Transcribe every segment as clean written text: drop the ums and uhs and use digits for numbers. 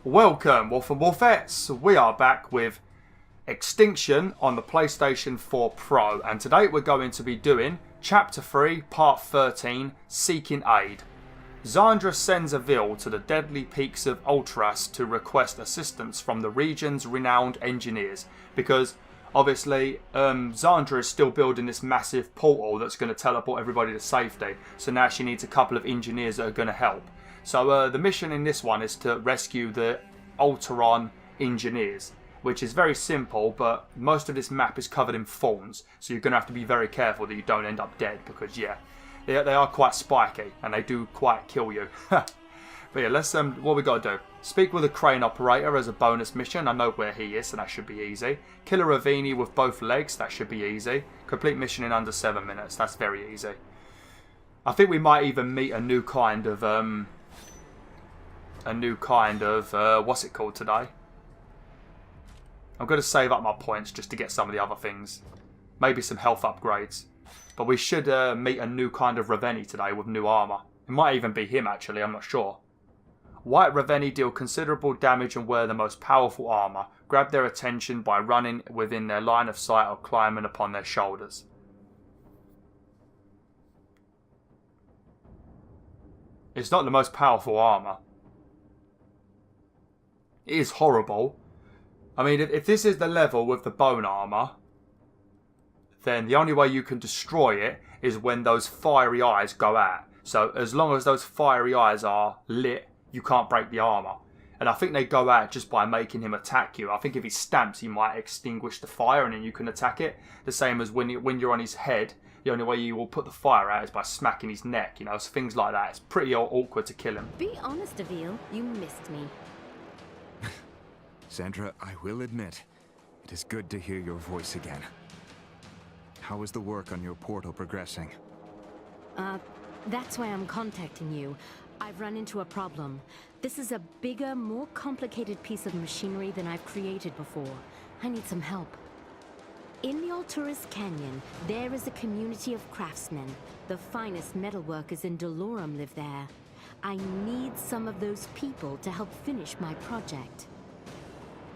Welcome, Wolf and Wolfettes. We are back with Extinction on the PlayStation 4 Pro, and today we're going to be doing Chapter 3, Part 13, Seeking Aid. Xandra sends Avil to the deadly peaks of Ultras to request assistance from the region's renowned engineers, because obviously Xandra is still building this massive portal that's going to teleport everybody to safety, so now she needs a couple of engineers that are going to help. So the mission in this one is to rescue the Ultron engineers, which is very simple, but most of this map is covered in thorns, so you're going to have to be very careful that you don't end up dead, because yeah, they are quite spiky, and they do quite kill you. But yeah, let's, what we got to do? Speak with a crane operator as a bonus mission. I know where he is, so that should be easy. Kill a Ravenii with both legs, that should be easy. Complete mission in under 7 minutes, that's very easy. I think we might even meet a new kind of, what's it called today? I'm going to save up my points just to get some of the other things. Maybe some health upgrades. But we should meet a new kind of Ravenii today with new armour. It might even be him actually, I'm not sure. White Ravenii deal considerable damage and wear the most powerful armour. Grab their attention by running within their line of sight or climbing upon their shoulders. It's not the most powerful armour. It is horrible. I mean, if this is the level with the bone armour, then the only way you can destroy it is when those fiery eyes go out. So as long as those fiery eyes are lit, you can't break the armour. And I think they go out just by making him attack you. I think if he stamps, he might extinguish the fire and then you can attack it. The same as when you're on his head, the only way you will put the fire out is by smacking his neck, you know, so things like that. It's pretty awkward to kill him. Be honest, Avil, you missed me. Xandra, I will admit, it is good to hear your voice again. How is the work on your portal progressing? That's why I'm contacting you. I've run into a problem. This is a bigger, more complicated piece of machinery than I've created before. I need some help. In the Alturas Canyon, there is a community of craftsmen. The finest metalworkers in Dolorum live there. I need some of those people to help finish my project.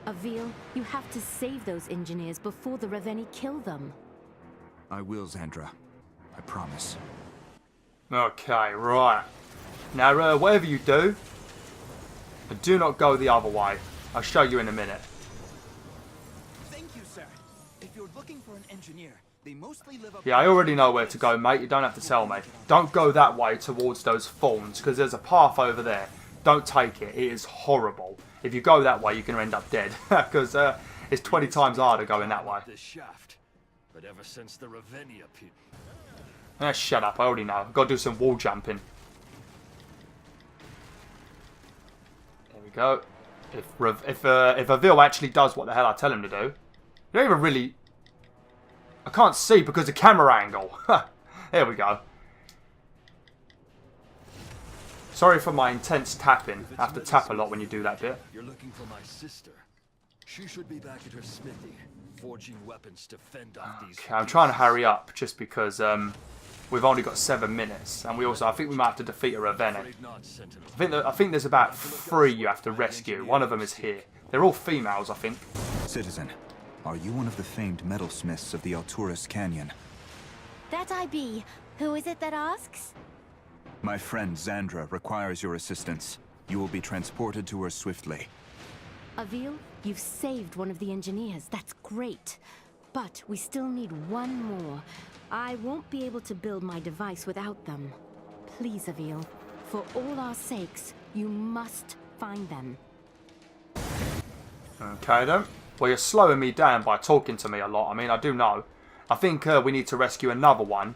Avil, you have to save those engineers before the Ravenii kill them. I will, Xandra. I promise. Okay, right. Now, whatever you do not go the other way. I'll show you in a minute. Thank you, sir. If you're looking for an engineer, they mostly live up. Yeah, I already know where to go, mate. You don't have to tell me. Don't go that way towards those thorns, because there's a path over there. Don't take it. It is horrible. If you go that way, you're going to end up dead, because it's 20 times harder going that way. This shaft, but ever since the Ravenii appeared. Shut up. I already know. I've got to do some wall jumping. There we go. If Avil actually does what the hell I tell him to do, you don't even really. I can't see because of camera angle. There we go. Sorry for my intense tapping. I have to tap a lot when you do that bit. You're looking for my sister. She should be back at her smithy, forging weapons to fend off these. Okay, I'm trying to hurry up just because we've only got 7 minutes, and I think we might have to defeat a Ravenii. I think there's about 3 you have to rescue. One of them is here. They're all females, I think. Citizen, are you one of the famed metalsmiths of the Alturas Canyon? That I be. Who is it that asks? My friend Xandra requires your assistance. You will be transported to her swiftly. Avil, you've saved one of the engineers. That's great. But we still need one more. I won't be able to build my device without them. Please, Avil, for all our sakes, you must find them. Okay then. Well, you're slowing me down by talking to me a lot. I mean, I do know. I think we need to rescue another one.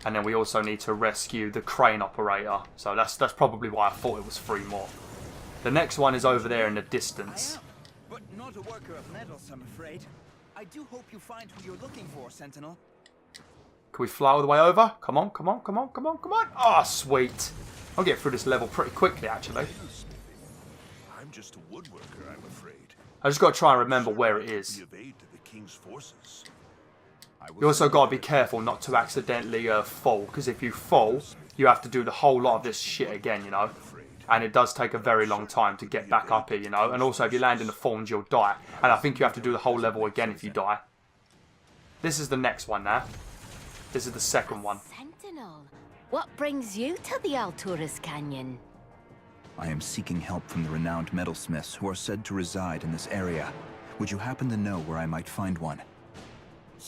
And then we also need to rescue the crane operator. So that's probably why I thought it was 3 more. The next one is over there in the distance. But not a worker of metals, I'm afraid. I do hope you find who you're looking for, Sentinel. Can we fly all the way over? Come on, come on, come on, come on, come on. Ah, sweet. I'll get through this level pretty quickly, actually. I'm just a woodworker, I'm afraid. I just got to try and remember where it is. The king's forces. You also got to be careful not to accidentally fall, because if you fall, you have to do the whole lot of this shit again, you know. And it does take a very long time to get back up here, you know. And also, if you land in the thorns, you'll die. And I think you have to do the whole level again if you die. This is the next one now. This is the second one. Sentinel, what brings you to the Alturas Canyon? I am seeking help from the renowned metalsmiths who are said to reside in this area. Would you happen to know where I might find one?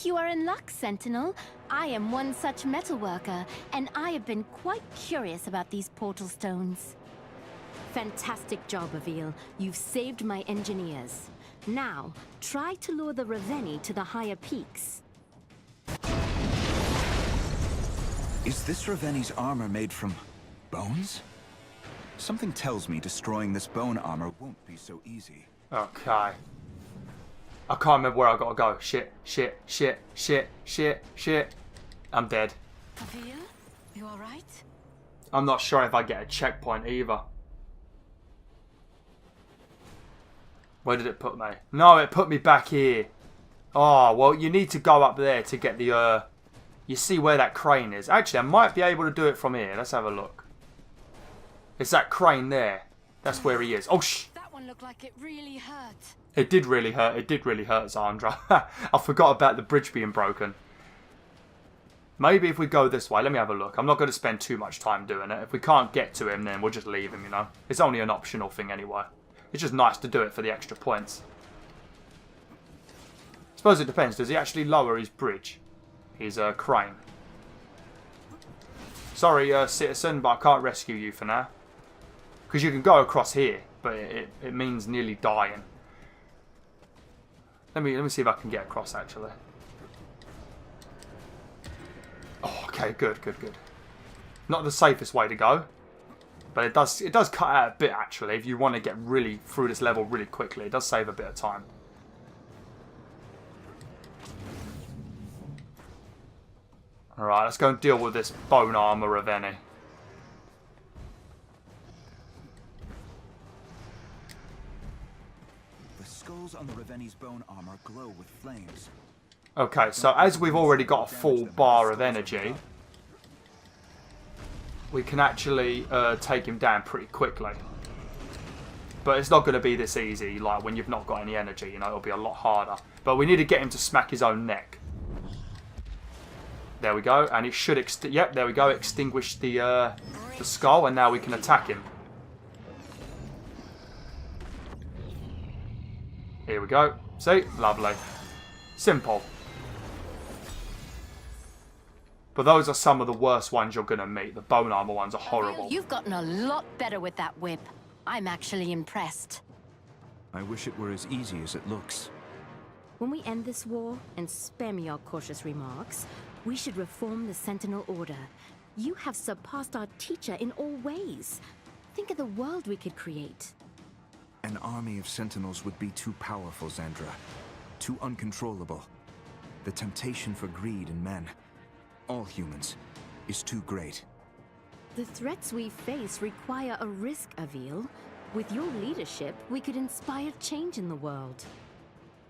You are in luck, Sentinel. I am one such metalworker, and I have been quite curious about these portal stones. Fantastic job, Avil. You've saved my engineers. Now, try to lure the Ravenii to the higher peaks. Is this Raveni's armor made from bones? Something tells me destroying this bone armor won't be so easy. Okay. I can't remember where I gotta go. Shit, shit, shit, shit, shit, shit. I'm dead. Avil, you alright? I'm not sure if I get a checkpoint either. Where did it put me? No, it put me back here. Oh, well, you need to go up there to get the, you see where that crane is. Actually, I might be able to do it from here. Let's have a look. It's that crane there. That's where he is. Oh, That one looked like it really hurt. It did really hurt. It did really hurt, Zandra. I forgot about the bridge being broken. Maybe if we go this way. Let me have a look. I'm not going to spend too much time doing it. If we can't get to him, then we'll just leave him, you know. It's only an optional thing anyway. It's just nice to do it for the extra points. I suppose it depends. Does he actually lower his bridge? His crane? Sorry, citizen, but I can't rescue you for now. Because you can go across here, but it means nearly dying. Let me see if I can get across, actually. Oh, okay, good, good, good. Not the safest way to go. But it does cut out a bit, actually, if you want to get really through this level really quickly. It does save a bit of time. Alright, let's go and deal with this bone armor Ravenii. The skulls on the Raveni's bone armor glow with flames. Okay, so as we've already got a full bar of energy, we can actually take him down pretty quickly. But it's not going to be this easy, like when you've not got any energy, you know, it'll be a lot harder. But we need to get him to smack his own neck. There we go, and it should, yep, there we go, extinguish the skull, and now we can attack him. Here we go, see, lovely. Simple. But those are some of the worst ones you're going to meet. The bone armor ones are horrible. You've gotten a lot better with that whip. I'm actually impressed. I wish it were as easy as it looks. When we end this war, and spare me your cautious remarks, we should reform the Sentinel Order. You have surpassed our teacher in all ways. Think of the world we could create. An army of sentinels would be too powerful, Xandra. Too uncontrollable. The temptation for greed in men, all humans, is too great. The threats we face require a risk, Avil. With your leadership, we could inspire change in the world.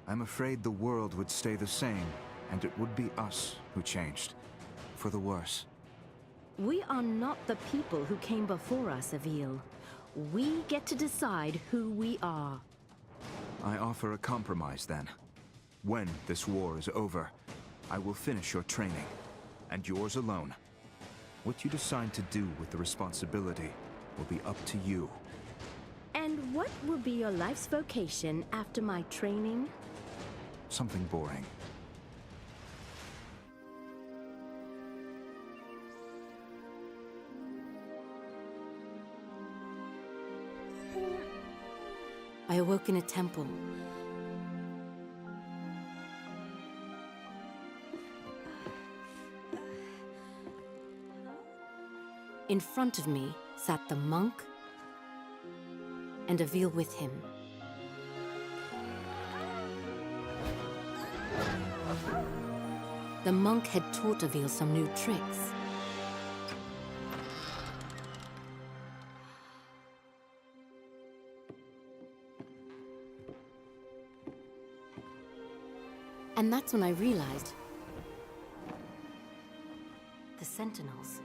I'm afraid the world would stay the same, and it would be us who changed. For the worse. We are not the people who came before us, Avil. We get to decide who we are. I offer a compromise, then. When this war is over, I will finish your training, and yours alone. What you decide to do with the responsibility will be up to you. And what will be your life's vocation after my training? Something boring. I awoke in a temple. In front of me sat the monk and Avil with him. The monk had taught Avil some new tricks. And that's when I realized Sentinels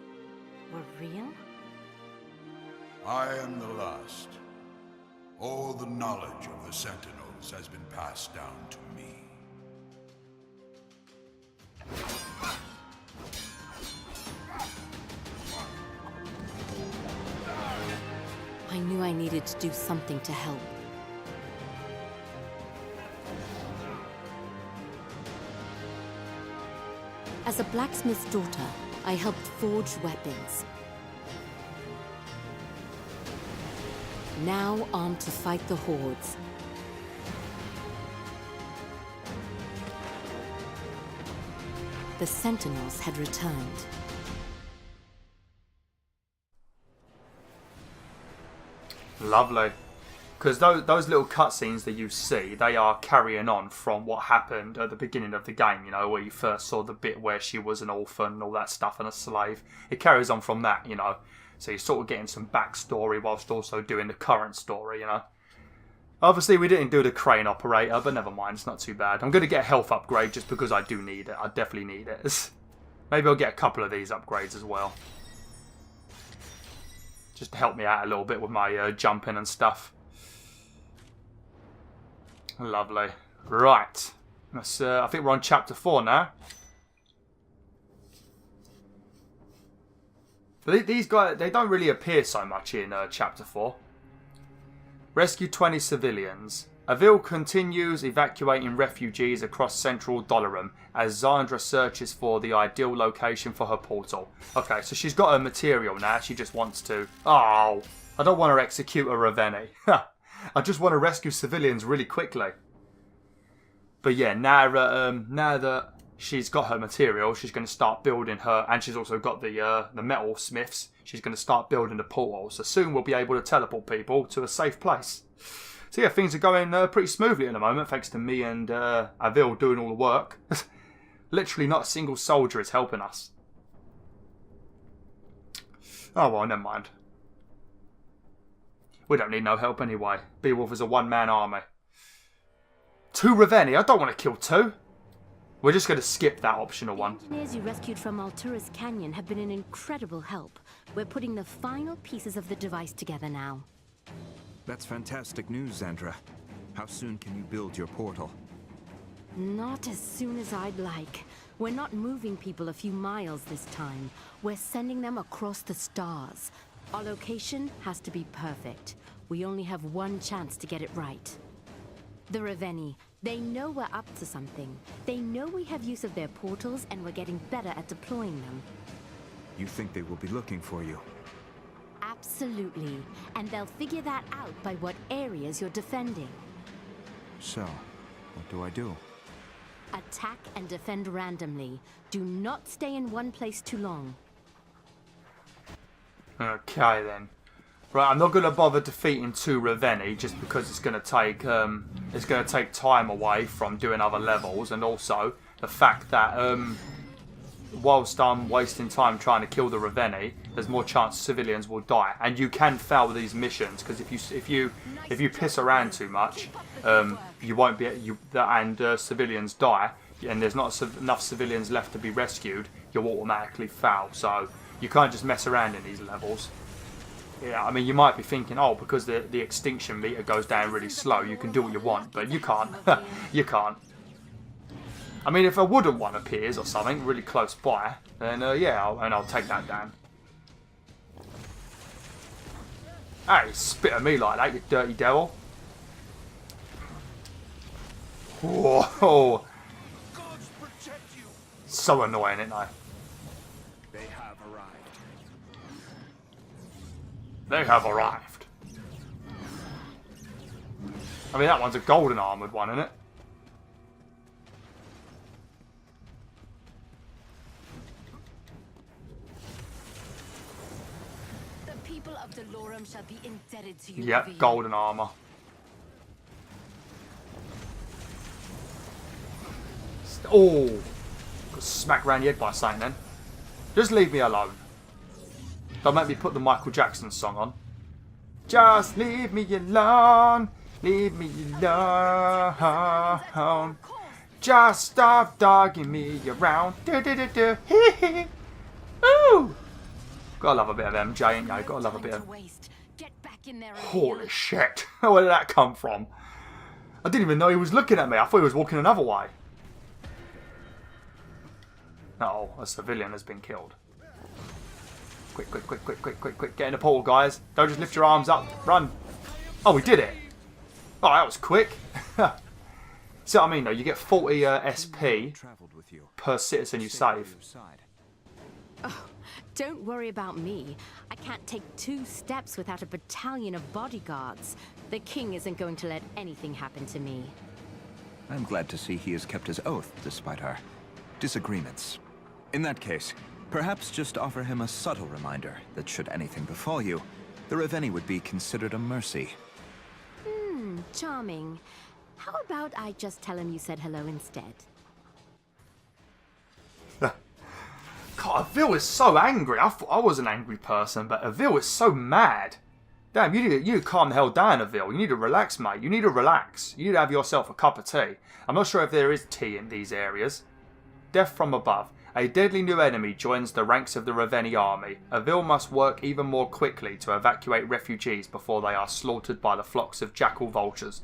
were real? I am the last. All the knowledge of the Sentinels has been passed down to me. I knew I needed to do something to help. As a blacksmith's daughter, I helped forge weapons. Now armed to fight the Hordes. The Sentinels had returned. Lovely. Because those little cutscenes that you see, they are carrying on from what happened at the beginning of the game, you know, where you first saw the bit where she was an orphan and all that stuff and a slave. It carries on from that, you know. So you're sort of getting some backstory whilst also doing the current story, you know. Obviously, we didn't do the crane operator, but never mind, it's not too bad. I'm going to get a health upgrade just because I do need it. I definitely need it. Maybe I'll get a couple of these upgrades as well. Just to help me out a little bit with my jumping and stuff. Lovely. Right. Let's, I think we're on chapter 4 now. But these guys, they don't really appear so much in chapter 4. Rescue 20 civilians. Avil continues evacuating refugees across central Dolarum as Zandra searches for the ideal location for her portal. Okay, so she's got her material now. She just wants to... Oh, I don't want to execute a Ravenii. I just want to rescue civilians really quickly. But yeah, now that she's got her material, she's going to start building her... And she's also got the metal smiths. She's going to start building the portal. So soon we'll be able to teleport people to a safe place. So yeah, things are going pretty smoothly at the moment, thanks to me and Avil doing all the work. Literally not a single soldier is helping us. Oh well, never mind. We don't need no help anyway. Beowulf is a one-man army. 2 Ravenii? I don't want to kill 2. We're just going to skip that optional one. The engineers you rescued from Alturas Canyon have been an incredible help. We're putting the final pieces of the device together now. That's fantastic news, Zandra. How soon can you build your portal? Not as soon as I'd like. We're not moving people a few miles this time. We're sending them across the stars. Our location has to be perfect. We only have one chance to get it right. The Ravenii, they know we're up to something. They know we have use of their portals and we're getting better at deploying them. You think they will be looking for you? Absolutely. And they'll figure that out by what areas you're defending. So, what do I do? Attack and defend randomly. Do not stay in one place too long. Okay then. Right, I'm not going to bother defeating 2 Ravenii just because it's going to take time away from doing other levels, and also the fact that whilst I'm wasting time trying to kill the Ravenii, there's more chance civilians will die, and you can fail these missions because if you piss around too much, you won't be civilians die, and there's not enough civilians left to be rescued. You'll automatically fail, so you can't just mess around in these levels. Yeah, I mean, you might be thinking, oh, because the extinction meter goes down really slow, you can do what you want, but you can't. You can't. I mean, if a wooden one appears or something really close by, then yeah, I'll take that down. Hey, spit at me like that, you dirty devil. Whoa. So annoying, isn't they? They have arrived. They have arrived. I mean, that one's a golden armoured one, isn't it? The people of Dolorum shall be indebted to you. Yep, golden armour. Oh! Got smacked round the head by something then. Just leave me alone. Don't make me put the Michael Jackson song on. Just leave me alone. Leave me alone. Just stop dogging me around. Do, do, do, do. Ooh! Gotta love a bit of MJ, ain't you? Gotta love a bit of... Get back in there, Holy shit. Where did that come from? I didn't even know he was looking at me. I thought he was walking another way. Uh-oh, a civilian has been killed. Quick, quick, quick, quick, quick, quick, quick. Get in the portal, guys. Don't just lift your arms up. Run. Oh, we did it. Oh, that was quick. See what I mean, though? You get 40 SP per citizen you save. Oh, don't worry about me. I can't take 2 steps without a battalion of bodyguards. The king isn't going to let anything happen to me. I'm glad to see he has kept his oath, despite our disagreements. In that case, perhaps just offer him a subtle reminder that should anything befall you, the Ravenii would be considered a mercy. Charming. How about I just tell him you said hello instead? God, Avil is so angry. I thought I was an angry person, but Avil is so mad. Damn, you need to calm the hell down, Avil. You need to relax, mate. You need to relax. You need to have yourself a cup of tea. I'm not sure if there is tea in these areas. Death from above. A deadly new enemy joins the ranks of the Ravenii army. Avil must work even more quickly to evacuate refugees before they are slaughtered by the flocks of jackal vultures.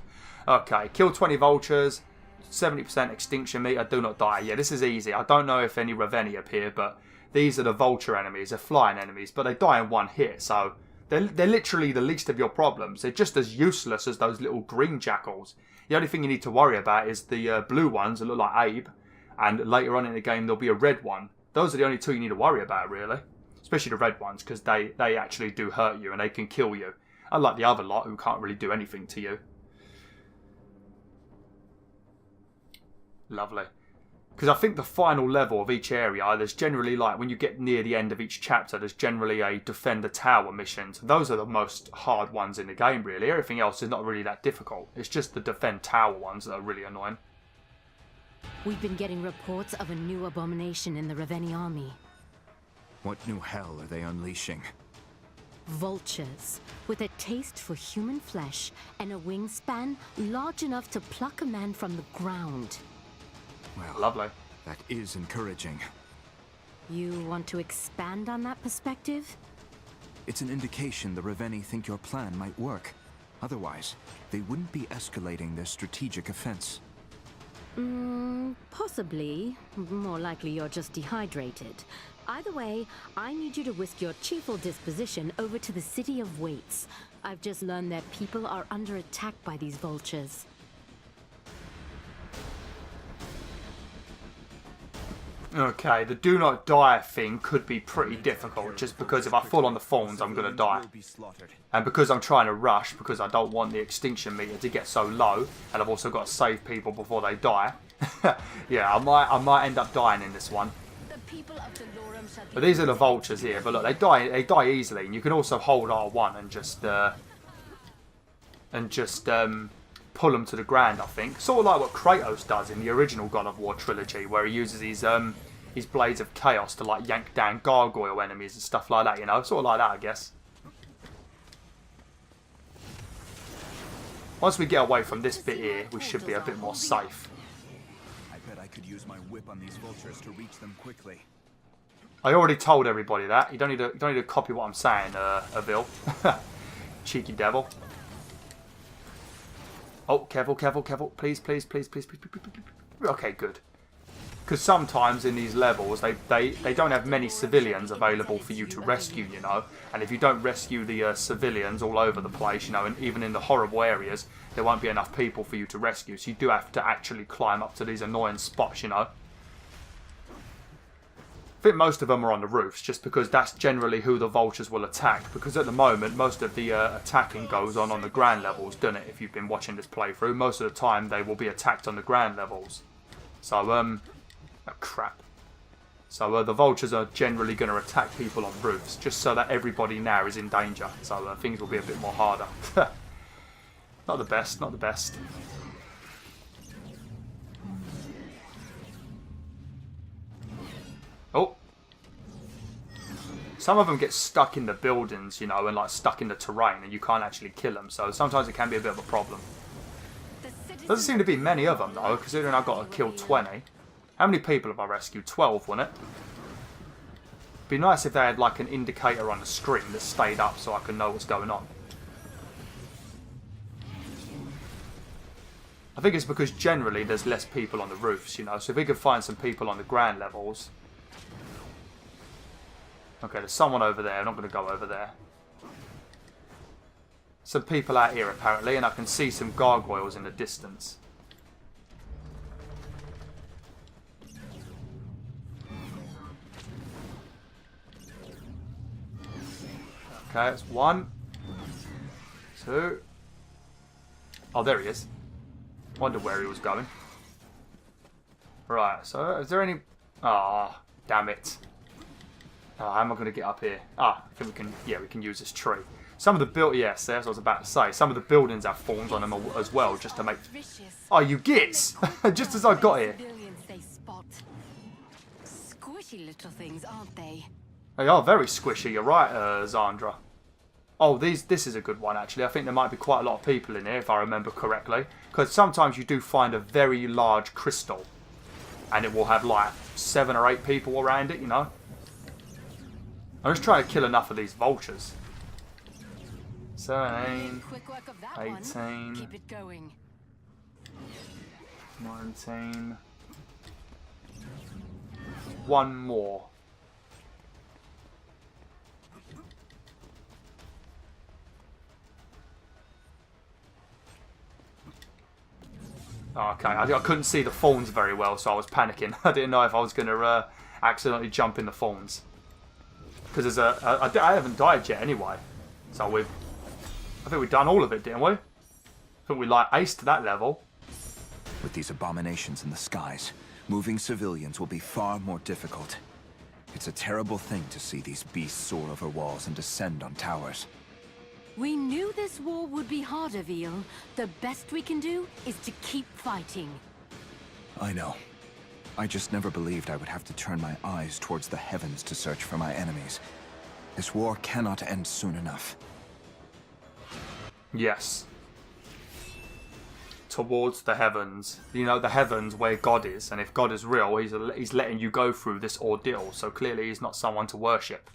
Okay, kill 20 vultures, 70% extinction meter, do not die. Yeah, this is easy. I don't know if any Ravenii appear, but these are the vulture enemies. They're flying enemies, but they die in one hit, so they're literally the least of your problems. They're just as useless as those little green jackals. The only thing you need to worry about is the blue ones that look like Abe. And later on in the game, there'll be a red one. Those are the only 2 you need to worry about, really. Especially the red ones, because they actually do hurt you and they can kill you. Unlike the other lot, who can't really do anything to you. Lovely. Because I think the final level of each area, there's generally, like, when you get near the end of each chapter, there's generally a defend the tower missions. Those are the most hard ones in the game, really. Everything else is not really that difficult. It's just the defend tower ones that are really annoying. We've been getting reports of a new abomination in the Ravenii army. What new hell are they unleashing? Vultures, with a taste for human flesh and a wingspan large enough to pluck a man from the ground. Well, Lovely. that is encouraging. You want to expand on that perspective? It's an indication the Ravenii think your plan might work. Otherwise, they wouldn't be escalating their strategic offense. Possibly. More likely you're just dehydrated. Either way, I need you to whisk your cheerful disposition over to the city of Waits. I've just learned that people are under attack by these vultures. Okay, the do not die thing could be pretty difficult, just because if I fall on the thorns, I'm going to die. And because I'm trying to rush, because I don't want the extinction meter to get so low, and I've also got to save people before they die. Yeah, I might end up dying in this one. But these are the vultures here. But look, they die easily, and you can also hold R1 and just pull them to the ground, I think. Sort of like what Kratos does in the original God of War trilogy, where he uses his blades of chaos to like yank down gargoyle enemies and stuff like that, you know? Sort of like that, I guess. Once we get away from this bit here, we should be a bit more safe. I bet I could use my whip on these vultures to reach them quickly. I already told everybody that. You don't need to copy what I'm saying, Avil. Cheeky devil. Oh, careful, careful, careful. Please, please, please, please, please, please, please, please. Okay, good. Because sometimes in these levels, they don't have many civilians available for you to rescue, you know. And if you don't rescue the civilians all over the place, you know, and even in the horrible areas, there won't be enough people for you to rescue. So you do have to actually climb up to these annoying spots, you know. I think most of them are on the roofs, just because that's generally who the vultures will attack. Because at the moment, most of the attacking goes on the ground levels, doesn't it? If you've been watching this playthrough, most of the time they will be attacked on the ground levels. So, oh crap. So the vultures are generally going to attack people on roofs, just so that everybody now is in danger. So things will be a bit more harder. Not the best, not the best. Oh. Some of them get stuck in the buildings, you know, and like stuck in the terrain, and you can't actually kill them. So sometimes it can be a bit of a problem. Doesn't seem to be many of them though, considering I got to kill 20. How many people have I rescued? 12, wasn't it? It'd be nice if they had like an indicator on the screen that stayed up so I can know what's going on. I think it's because generally there's less people on the roofs, you know, so if we could find some people on the ground levels. Okay, there's someone over there. I'm not going to go over there. Some people out here apparently, and I can see some gargoyles in the distance. Okay, that's 1, 2. Oh, there he is. Wonder where he was going. Right, so is there any... Ah, damn it. Oh, how am I going to get up here? Ah, I think we can... Yeah, we can use this tree. Some of the yes, that's what I was about to say. Some of the buildings have thorns on them as well, just to make... Oh, you gits! Just as I got here. Squishy little things, aren't they? They are very squishy, you're right, Zandra. Oh, this is a good one, actually. I think there might be quite a lot of people in here, if I remember correctly. Because sometimes you do find a very large crystal. And it will have, like, 7 or 8 people around it, you know. I'm just trying to kill enough of these vultures. 17, 18, Keep it going. 19. One more. Oh, okay, I couldn't see the fawns very well, so I was panicking. I didn't know if I was going to accidentally jump in the fawns. Because I haven't died yet anyway. So I think we've done all of it, didn't we? I think we like aced that level. With these abominations in the skies, moving civilians will be far more difficult. It's a terrible thing to see these beasts soar over walls and descend on towers. We knew this war would be harder, Veal. The best we can do is to keep fighting. I know. I just never believed I would have to turn my eyes towards the heavens to search for my enemies. This war cannot end soon enough. Yes. Towards the heavens. You know, the heavens where God is. And if God is real, he's letting you go through this ordeal. So clearly he's not someone to worship.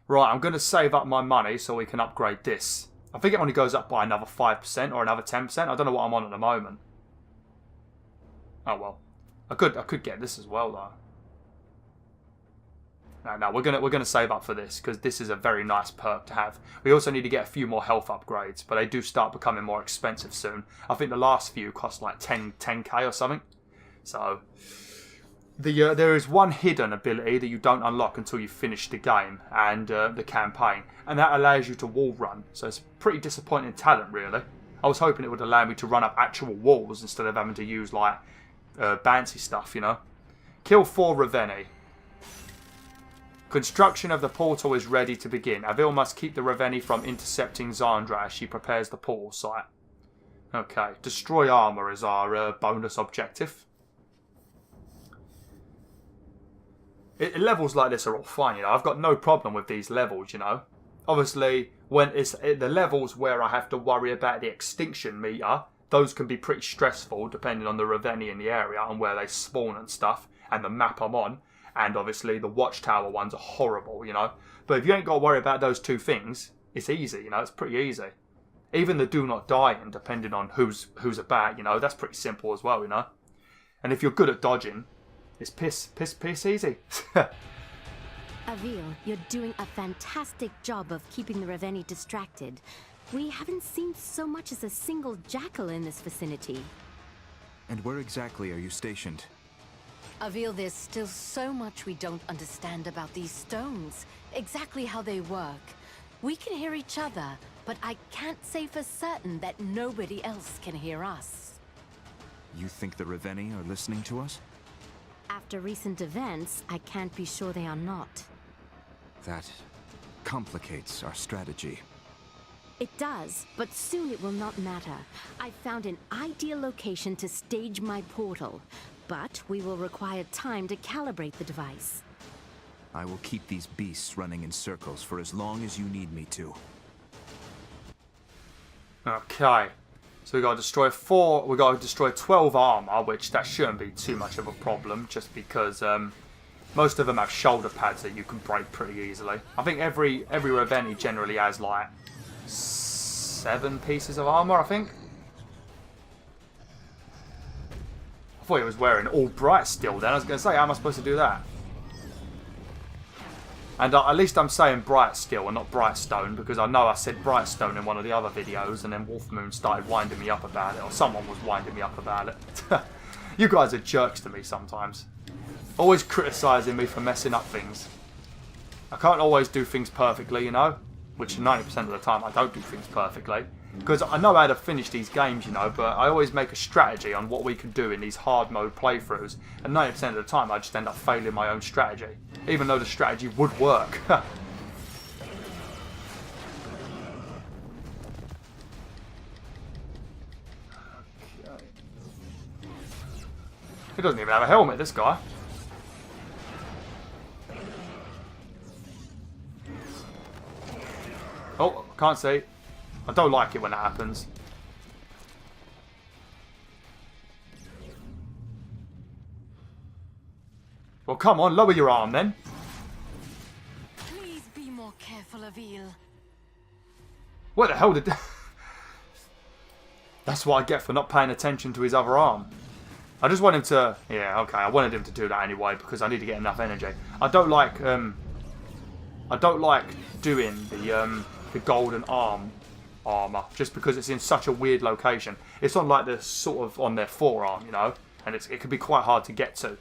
Right, I'm going to save up my money so we can upgrade this. I think it only goes up by another 5% or another 10%. I don't know what I'm on at the moment. Oh well. I could get this as well though. No, we're gonna save up for this because this is a very nice perk to have. We also need to get a few more health upgrades, but they do start becoming more expensive soon. I think the last few cost like 10k or something. So there is one hidden ability that you don't unlock until you finish the game and the campaign, and that allows you to wall run. So it's pretty disappointing talent, really. I was hoping it would allow me to run up actual walls instead of having to use like bouncy stuff, you know. Kill 4 Ravenii. Construction of the portal is ready to begin. Avil must keep the Ravenii from intercepting Zandra as she prepares the portal site. Okay, destroy armor is our bonus objective. Levels like this are all fine, you know. I've got no problem with these levels, you know. Obviously, when it's the levels where I have to worry about the extinction meter, those can be pretty stressful depending on the Ravenii in the area and where they spawn and stuff, and the map I'm on. And obviously the watchtower ones are horrible, you know. But if you ain't got to worry about those two things, it's easy, you know. It's pretty easy. Even the do not die, and depending on who's about, you know, that's pretty simple as well, you know. And if you're good at dodging, it's piss easy. Avil, you're doing a fantastic job of keeping the Ravenii distracted. We haven't seen so much as a single jackal in this vicinity. And where exactly are you stationed? Avil, there's still so much we don't understand about these stones. Exactly how they work. We can hear each other, but I can't say for certain that nobody else can hear us. You think the Ravenii are listening to us? After recent events, I can't be sure they are not. That complicates our strategy. It does, but soon it will not matter. I've found an ideal location to stage my portal, but we will require time to calibrate the device. I will keep these beasts running in circles for as long as you need me to. Okay. So we got to destroy 12 armor, which that shouldn't be too much of a problem, just because Most of them have shoulder pads that you can break pretty easily. I think every Ravenii generally has like 7 pieces of armor, I think. I thought he was wearing all bright steel then. I was going to say, how am I supposed to do that? And at least I'm saying bright steel and not bright stone, because I know I said bright stone in one of the other videos and then Wolfmoon started winding me up about it, or someone was winding me up about it. You guys are jerks to me sometimes. Always criticising me for messing up things. I can't always do things perfectly, you know, which 90% of the time I don't do things perfectly. Because I know how to finish these games, you know, but I always make a strategy on what we can do in these hard mode playthroughs. And 90% of the time I just end up failing my own strategy. Even though the strategy would work. He doesn't even have a helmet, this guy. Oh, can't see. I don't like it when that happens. Well, come on, lower your arm then. Please be more careful, Avil. What the hell did... That's what I get for not paying attention to his other arm. I just want him to... Yeah, okay, I wanted him to do that anyway because I need to get enough energy. I don't like doing the golden armor just because it's in such a weird location. It's on like the sort of on their forearm, you know, and it can be quite hard to get to.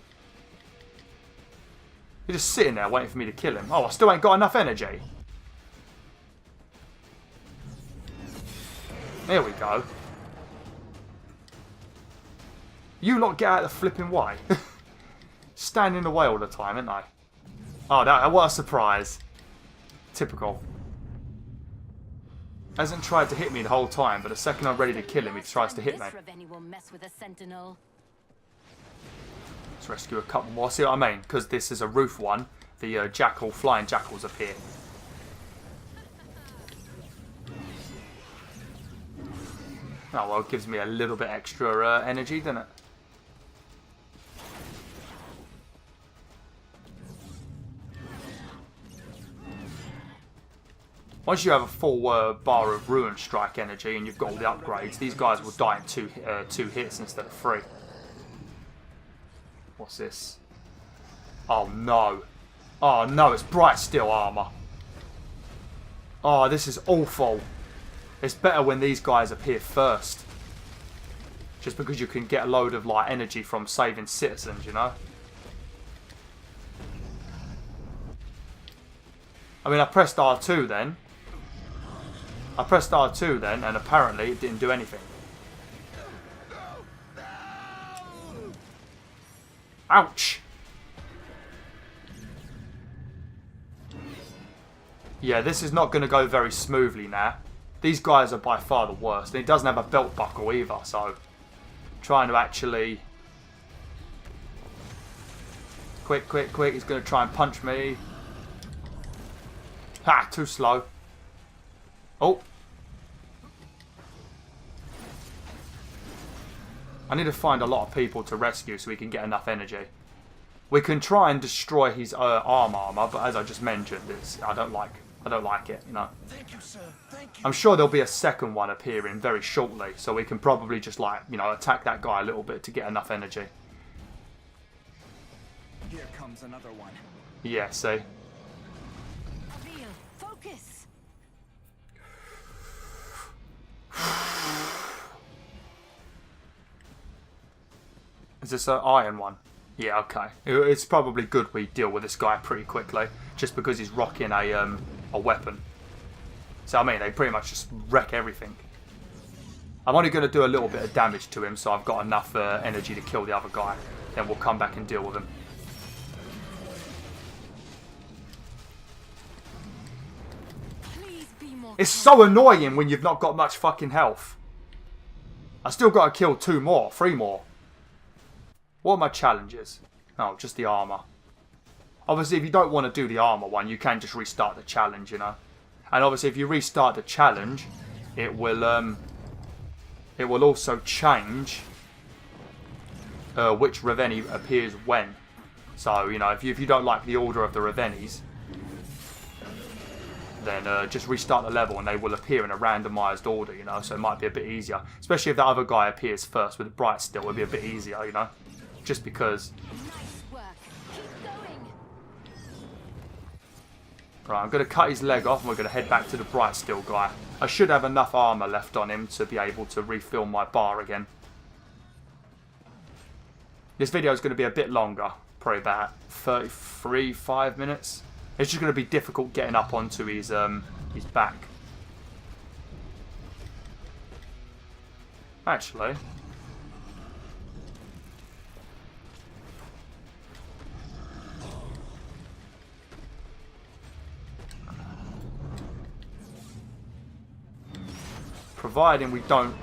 You're just sitting there waiting for me to kill him. Oh, I still ain't got enough energy. There we go. You lot get out of the flipping way. Stand in the way all the time, ain't I? Oh, what a surprise. Typical. Hasn't tried to hit me the whole time, but the second I'm ready to kill him, he tries to hit me. Ravenii will mess with a sentinel. Let's rescue a couple more. See what I mean? Because this is a roof one, the flying jackals appear. Oh, well, it gives me a little bit extra energy, doesn't it? Once you have a full bar of Ruin Strike energy and you've got all the upgrades, these guys will die in two hits instead of 3. What's this? Oh no. Oh no, it's bright steel armor. Oh, this is awful. It's better when these guys appear first. Just because you can get a load of like energy from saving citizens, you know? I mean, I pressed R2 then. And apparently it didn't do anything. Ouch! Yeah, this is not going to go very smoothly now. These guys are by far the worst. And he doesn't have a belt buckle either, so... Trying to actually... Quick, quick, quick. He's going to try and punch me. Ha! Too slow. Oh. I need to find a lot of people to rescue so we can get enough energy. We can try and destroy his armor, but as I just mentioned, I don't like it, you know. Thank you, sir. Thank you. I'm sure there'll be a second one appearing very shortly, so we can probably just like, you know, attack that guy a little bit to get enough energy. Here comes another one. Yeah, see. Avil, focus. Is this an iron one? Yeah, okay. It's probably good we deal with this guy pretty quickly, just because he's rocking a weapon. So I mean, they pretty much just wreck everything. I'm only going to do a little bit of damage to him, so I've got enough energy to kill the other guy. Then we'll come back and deal with him. Please be more It's so annoying when you've not got much fucking health. I still got to kill 3 more. What are my challenges? Oh, just the armor. Obviously, if you don't want to do the armor one, you can just restart the challenge, you know. And obviously, if you restart the challenge, it will also change which Ravenii appears when. So, you know, if you don't like the order of the Ravenis, then just restart the level and they will appear in a randomised order, you know, so it might be a bit easier. Especially if the other guy appears first with the bright still, it'll be a bit easier, you know, just because. Nice work. Keep going. Right, I'm going to cut his leg off and we're going to head back to the bright still guy. I should have enough armour left on him to be able to refill my bar again. This video is going to be a bit longer, probably about 5 minutes. It's just going to be difficult getting up onto his back. Actually, providing we don't.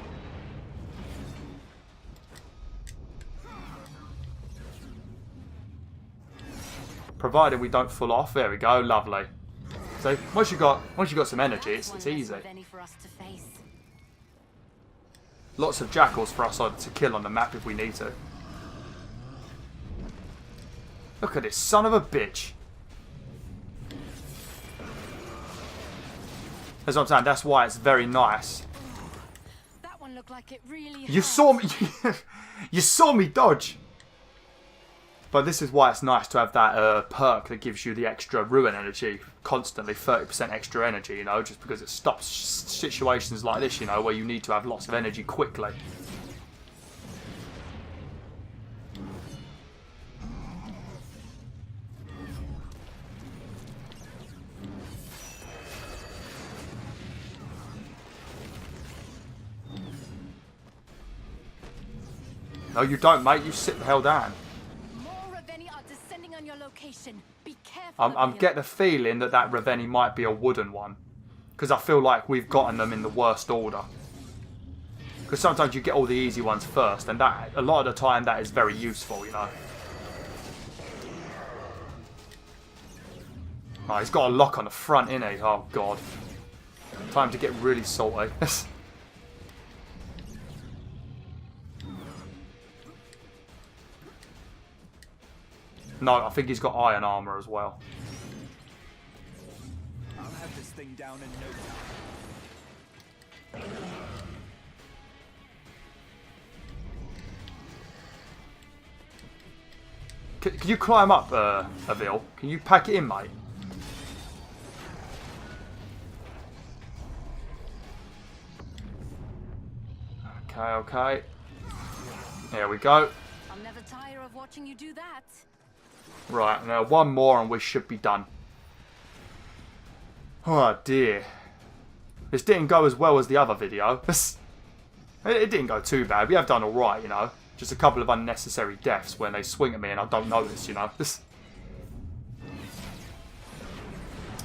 Provided we don't fall off. There we go, lovely. So once you got some energy, it's easy. For us to face. Lots of jackals for us to kill on the map if we need to. Look at this son of a bitch. That's what I'm saying. That's why it's very nice. That one looked like it really You hurt. saw me. You saw me dodge. But this is why it's nice to have that perk that gives you the extra ruin energy constantly, 30% extra energy, you know, just because it stops situations like this, you know, where you need to have lots of energy quickly. No, you don't, mate. You sit the hell down. Be careful. I'm getting the feeling that Ravenii might be a wooden one. Because I feel like we've gotten them in the worst order. Because sometimes you get all the easy ones first. And that, a lot of the time, that is very useful, you know. Oh, he's got a lock on the front, innit he? Oh, God. Time to get really salty. No, I think he's got iron armor as well. I'll have this thing down in no time. Can you climb up, Avil? Can you pack it in, mate? Okay, okay. There we go. I'll never tire of watching you do that. Right, now one more and we should be done. Oh dear. This didn't go as well as the other video. It didn't go too bad. We have done alright, you know. Just a couple of unnecessary deaths when they swing at me and I don't notice, you know.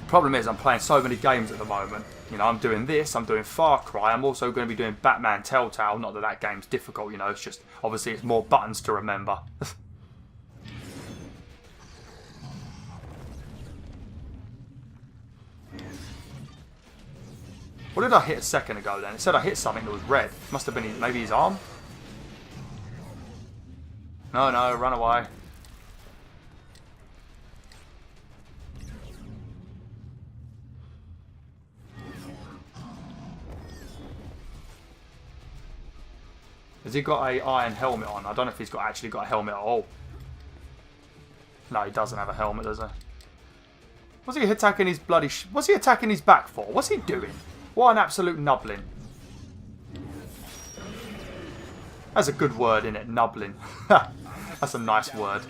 Problem is I'm playing so many games at the moment. You know, I'm doing this, I'm doing Far Cry, I'm also going to be doing Batman Telltale. Not that that game's difficult, you know, it's just, obviously it's more buttons to remember. What did I hit a second ago then? It said I hit something that was red. Must have been maybe his arm? No, no, run away. Has he got a iron helmet on? I don't know if he's actually got a helmet at all. No, he doesn't have a helmet, does he? What's he attacking his bloody... What's he attacking his back for? What's he doing? What an absolute nubbling. That's a good word, isn't it? Nubbling. That's a nice word.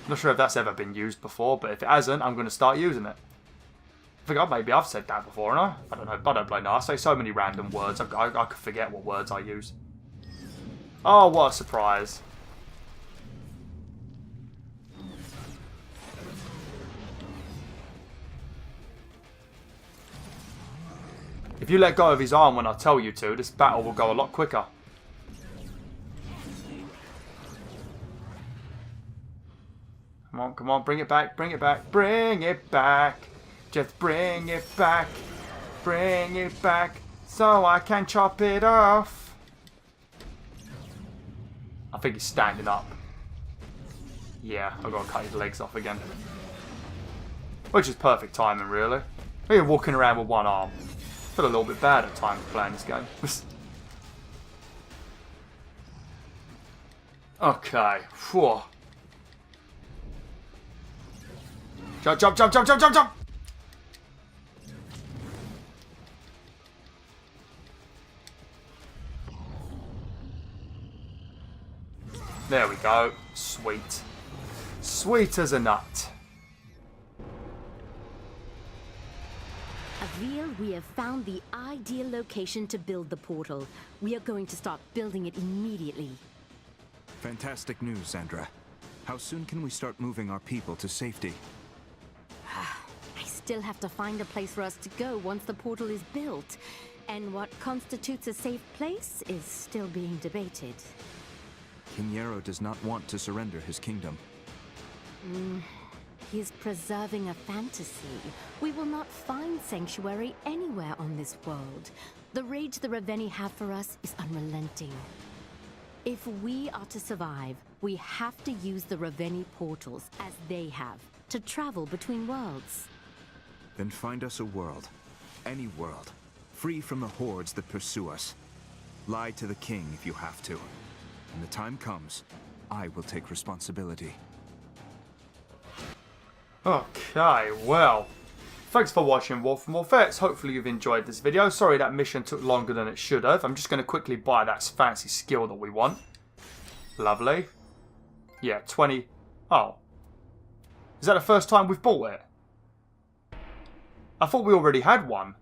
Not sure if that's ever been used before, but if it hasn't, I'm going to start using it. I think maybe I've said that before, haven't I? I don't know. I don't blame. I say so many random words. I could forget what words I use. Oh, what a surprise. If you let go of his arm when I tell you to, this battle will go a lot quicker. Come on, come on, bring it back, bring it back, bring it back. Just bring it back, so I can chop it off. I think he's standing up. Yeah, I've got to cut his legs off again. Which is perfect timing, really. We're walking around with one arm. I feel a little bit bad at times playing this game. Okay. Whew. Jump, jump, jump, jump, jump, jump, jump! There we go. Sweet. Sweet as a nut. Avil, we have found the ideal location to build the portal. We are going to start building it immediately. Fantastic news, Sandra. How soon can we start moving our people to safety? I still have to find a place for us to go once the portal is built. And what constitutes a safe place is still being debated. King Yarrow does not want to surrender his kingdom. He is preserving a fantasy. We will not find sanctuary anywhere on this world. The rage the Ravenii have for us is unrelenting. If we are to survive, we have to use the Ravenii portals, as they have, to travel between worlds. Then find us a world. Any world. Free from the hordes that pursue us. Lie to the king if you have to. When the time comes, I will take responsibility. Okay, well. Thanks for watching Wolf and Wolfettes. Hopefully you've enjoyed this video. Sorry that mission took longer than it should have. I'm just going to quickly buy that fancy skill that we want. Lovely. Yeah, 20. Oh. Is that the first time we've bought it? I thought we already had one.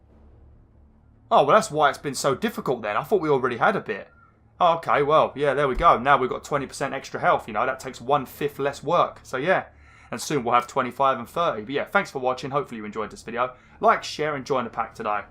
Oh, well that's why it's been so difficult then. I thought we already had a bit. Oh, okay, well, yeah, there we go. Now we've got 20% extra health, you know. That takes 1/5 less work. So yeah. And soon we'll have 25 and 30. But yeah, thanks for watching. Hopefully you enjoyed this video. Like, share, and join the pack today.